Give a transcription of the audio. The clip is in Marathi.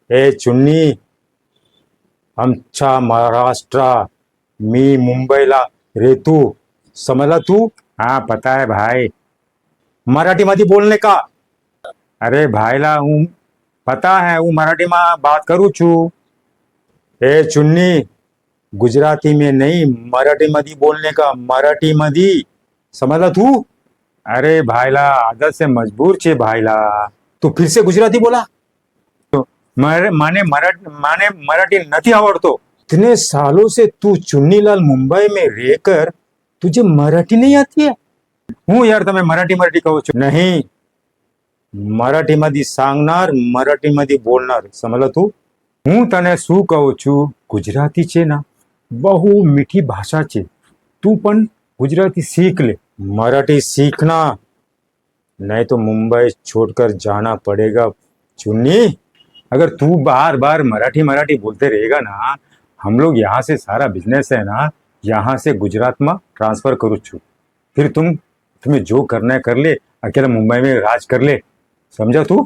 ए चुन्नी, आमच्या महाराष्ट्र, मी मुंबईला रेतू, समझला तू? हाँ पता है भाई, मराठी मध्ये बोलने का? अरे भाईला हूँ पता है, हूँ मराठी में बात करूँ छू। ए चुन्नी, गुजराती में नहीं, मराठी मध्ये बोलने का, मराठी मध्ये, समझला तू? अरे भाईला आदत से मजबूर छे भाईला। तू फिर से गुजराती बोला? माने मराठी नहीं आवड़तो। इतने सालों से तू चुन्नीलाल मुंबई में रहकर तुझे मराठी नहीं आती है? हूँ यार તમે મરાઠી મરાઠી કહો છો? નહીં, મરાઠીમાંથી सांगणार, મરાઠીમાંથી બોલનાર, સમજલો તું? હું તને શું કહું છું, ગુજરાતી છે ને બહુ મીઠી ભાષા છે, તું પણ ગુજરાતી सीख ले। मराठी सीखना, नहीं तो मुंबई छोड़कर जाना पड़ेगा चुन्नी। अगर तू बार बार मराठी मराठी बोलते रहेगा ना, हम लोग यहाँ से सारा बिजनेस है ना, यहाँ से गुजरात में ट्रांसफर करूँ छू। फिर तुम्हें जो करना है कर ले, अकेला मुंबई में राज कर ले, समझा तू?